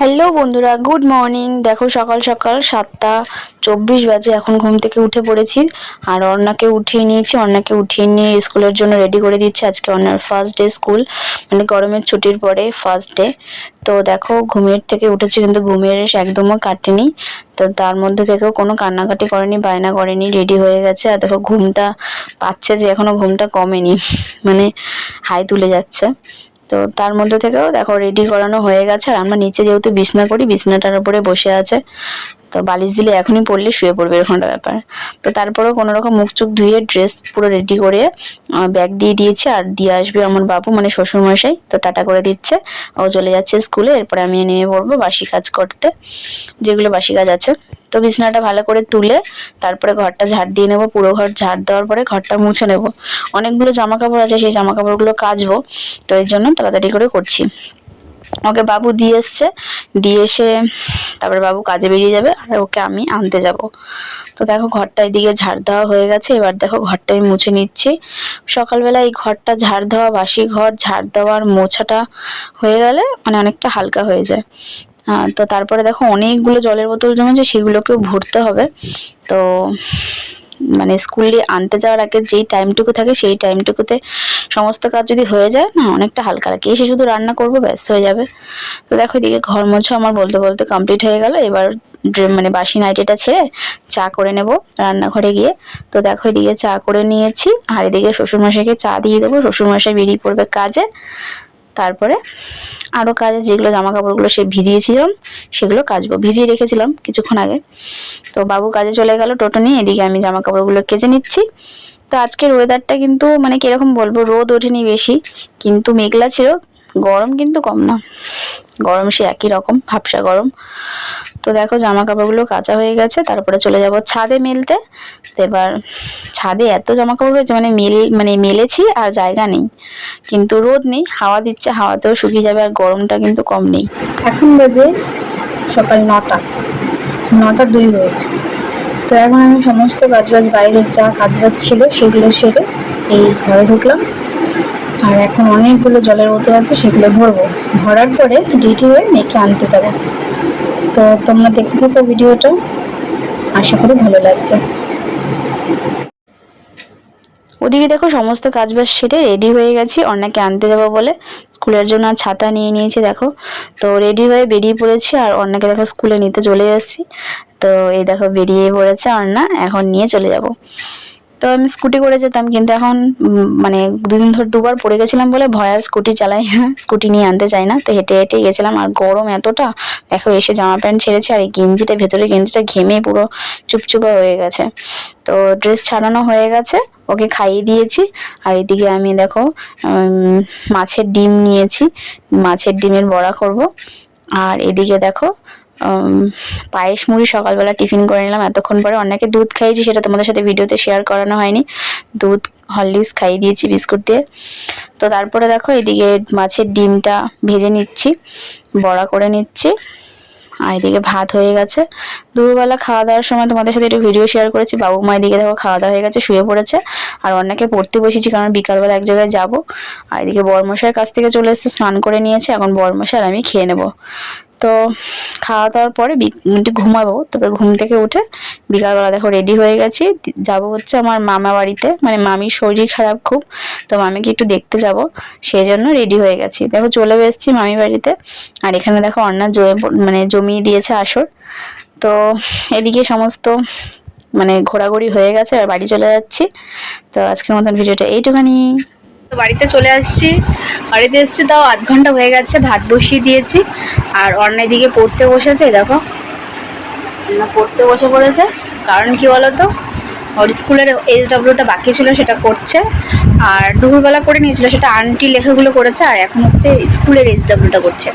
Hello বন্ধুরা, good morning. দেখো সকাল সকাল 7:24 বাজে, এখন ঘুম থেকে উঠে পড়েছি আর অর্ণাকে উঠিয়ে নিয়েছি। অর্ণাকে উঠিয়ে নিয়ে স্কুলের জন্য রেডি করে দিচ্ছি। আজকে অর্ণার ফার্স্ট ডে স্কুল, মানে গরমের ছুটির পরে ফার্স্ট ডে। তো দেখো ঘুমের থেকে উঠেছি, কিন্তু ঘুমের রেশ একদমও কাটেনি। তো তার মধ্যে থেকেও কোনো কান্নাকাটি করেনি, বায়না করেনি, রেডি হয়ে গেছে। আর দেখো ঘুমটা পাচ্ছে যে এখনো ঘুমটা কমেনি, মানে হাই তুলে যাচ্ছে। তো তার মধ্যে থেকেও দেখো রেডি করানো হয়ে গেছে। আর আমরা নিচে যেহেতু বিছনা করি, বিছনাটার উপরে বসে আছে, তো বালিশ দিলে এখনই পড়লে শুয়ে পড়বে, এরকমটা ব্যাপার। তো তারপরেও কোনো রকম মুখ চোখ ধুয়ে ড্রেস পুরো রেডি করে ব্যাগ দিয়ে দিয়েছি। আর দিয়ে আসবে আমার বাবু, মানে শ্বশুরমশাই, তো টাটা করে দিচ্ছে। ও চলে যাচ্ছে স্কুলে। এরপরে আমি নেমে পড়বো বাসি কাজ করতে, যেগুলো বাসি কাজ আছে। তো বিছানাটা ভালো করে তুলে তারপরে ঘরটা ঝাড় দিয়ে নেবো। পুরো ঘর ঝাড় দেওয়ার পরে ঘরটা মুছে নেব। অনেকগুলো জামা কাপড় আছে, সেই জামা কাপড়গুলো কাচবো, তো এর জন্য তাড়াতাড়ি করে করছি। ওকে বাবু দিয়ে এসছে, দিয়ে এসে তারপরে বাবু কাজে বেরিয়ে যাবে আর ওকে আমি আনতে যাব। তো দেখো ঘরটা এদিকে ঝাড় দেওয়া হয়ে গেছে। এবার দেখো ঘরটা আমি মুছে নিচ্ছি। সকালবেলা এই ঘরটা ঝাড় দেওয়া, বাসি ঘর ঝাড় দেওয়ার মোছাটা হয়ে গেলে মানে অনেকটা হালকা হয়ে যায়। তো তারপরে দেখো অনেকগুলো জলের বোতল জমেছে, সেগুলোকেও ভরতে হবে। তো মানে স্কুলে আনতে যাওয়ার আগে যেই টাইমটুকু থাকে সেই টাইমটুকুতে সমস্ত কাজ যদি হয়ে যায় না, অনেকটা হালকা লাগে। এসে শুধু রান্না করবো, ব্যাস হয়ে যাবে। তো দেখো এদিকে ঘর মোছা আমার বলতে বলতে কমপ্লিট হয়ে গেল। এবার মানে বাসি নাইটিটা ছেড়ে চা করে নেব রান্নাঘরে গিয়ে। তো দেখো এদিকে চা করে নিয়েছি, আর এদিকে শ্বশুরমশাইকে চা দিয়ে দেবো। শ্বশুরমশাই বেরিয়ে পড়বে কাজে। তারপরে আরও কাজে যেগুলো জামা কাপড়গুলো সে ভিজিয়েছিলাম সেগুলো কাচবো, ভিজিয়ে রেখেছিলাম কিছুক্ষণ আগে। তো বাবু কাজে চলে গেল টোটো নিয়ে, এদিকে আমি জামা কাপড়গুলো কেচে নিচ্ছি। তো আজকের ওয়েদারটা কিন্তু মানে কিরকম বলবো, রোদ ওঠেনি বেশি, কিন্তু মেঘলা ছিল। গরম কিন্তু কম না, গরম সে একই রকম ভাবসা গরম। তো দেখো জামা কাপড়গুলো কাচা হয়ে গেছে, তারপরে চলে যাব ছাদে মেলতে। তো এবার ছাদে এত জামা কাপড় হয়েছে, মানে মেলেছি আর জায়গা নেই, কিন্তু রোদ নেই, হাওয়া দিচ্ছে, হাওয়াতেও শুকিয়ে যাবে। আর গরমটা কিন্তু কম নেই। এখন বাজে সকাল 9টা 2 হয়েছে। তো এখন আমি সমস্ত কাজবাজ, বাইরের যা কাজবাজ ছিল সেগুলো সেরে এই ঘরে ঢুকলাম। আর এখন অনেকগুলো জলের বোতল আছে, সেগুলো ভরবো। ভরার পরে রেডি হয়ে মেয়েকে আনতে যাব। তো তোমরা দেখতে থাকো ভিডিওটা, আশা করি ভালো লাগবে। ওদিকে দেখো সমস্ত কাজবাজ সেরে রেডি হয়ে গেছি অর্ণাকে আনতে যাবো বলে। স্কুলের জন্য আর ছাতা নিয়ে নিয়েছি দেখো। তো রেডি হয়ে বেরিয়ে পড়েছি, আর অর্ণাকে দেখো স্কুলে নিতে চলে এসেছি। তো এই দেখো বেরিয়ে পড়েছে অর্ণা, এখন নিয়ে চলে যাব। তো আমি স্কুটি করে যেতাম, কিন্তু এখন মানে দুদিন ধরে দুবার পড়ে গেছিলাম বলে ভয়, আর স্কুটি চালাই না, স্কুটি নিয়ে আনতে চাই না। তো হেঁটে হেঁটে গেছিলাম, আর গরম এতটা। দেখো এসে জামা প্যান্ট ছেড়েছি, আর এই গেঞ্জিটা, ভেতরে গেঞ্জিটা ঘেমে পুরো চুপচুপা হয়ে গেছে। তো ড্রেস ছাড়ানো হয়ে গেছে, ওকে খাইয়ে দিয়েছি। আর এদিকে আমি দেখো মাছের ডিম নিয়েছি, মাছের ডিমের বড়া করব। আর এদিকে দেখো পায়েস মুড়ি সকালবেলা টিফিন করে নিলাম। এতক্ষণ পরে অনেকে দুধ খাইয়েছি, সেটা তোমাদের সাথে ভিডিওতে শেয়ার করানো হয়নি। দুধ হরলিক্স খাইয়ে দিয়েছি বিস্কুট দিয়ে। তো তারপরে দেখো এদিকে মাছের ডিমটা ভেজে নিচ্ছি, বড়া করে নিচ্ছি। আর এদিকে ভাত হয়ে গেছে। দুপুরবেলা খাওয়া দাওয়ার সময় তোমাদের সাথে একটু ভিডিও শেয়ার করেছি। বাবু মা এদিকে দেখো খাওয়া দাওয়া হয়ে গেছে, শুয়ে পড়েছে। আর অন্যকে পড়তে বসেছি, কারণ বিকালবেলা এক জায়গায় যাব। আর এদিকে বরমশাইয়ের কাছ থেকে চলে এসেছে, স্নান করে নিয়েছে। এখন বরমশাই আর আমি খেয়ে নেব। তো খাওয়া দাওয়ার পরে একটু ঘুমাবো। তারপরে ঘুম থেকে উঠে বিকালবেলা দেখো রেডি হয়ে গেছি, যাব হচ্ছে আমার মামা বাড়িতে। মানে মামির শরীর খারাপ খুব, তো মামিকে একটু দেখতে যাব, সেই জন্য রেডি হয়ে গেছি। দেখো চলে এসেছি মামি বাড়িতে। আর এখানে দেখো অন্যা মানে জমিয়ে দিয়েছে আসর। তো এদিকে সমস্ত মানে ঘোরাঘুরি হয়ে গেছে, আর বাড়ি চলে যাচ্ছি। তো আজকের মতন ভিডিওটা এইটুখানি। তো বাড়িতে চলে আসছি। বাড়িতে এসেছি তাও আধ ঘন্টা হয়ে গেছে, ভাত বসিয়ে দিয়েছি। আর অন্য দিকে পড়তে বসেছে, দেখো পড়তে বসে পড়েছে। কারণ কি বলতো, ওর স্কুলের SWটা বাকি ছিল, সেটা করছে। আর দুপুরবেলা করে নিয়েছিল, সেটা আন্টি লেখাগুলো করেছে। আর এখন হচ্ছে স্কুলের SWটা করছে।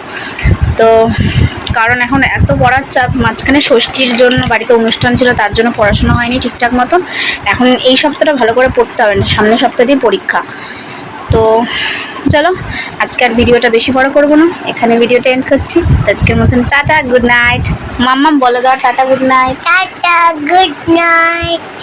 তো কারণ এখন এত পড়ার চাপ, মাঝখানে ষষ্ঠীর জন্য বাড়িতে অনুষ্ঠান ছিল, তার জন্য পড়াশোনা হয়নি ঠিকঠাক মতন। এখন এই সপ্তাহটা ভালো করে পড়তে হবে না, সামনের সপ্তাহ দিয়ে পরীক্ষা। তো চলো আজকে আর ভিডিওটা বেশি বড় করবো না, এখানে ভিডিওটা এন্ড করছি। আজকের মতন টাটা, গুড নাইট। মাম্মাম বলে দাও tata, good night. Tata, good night.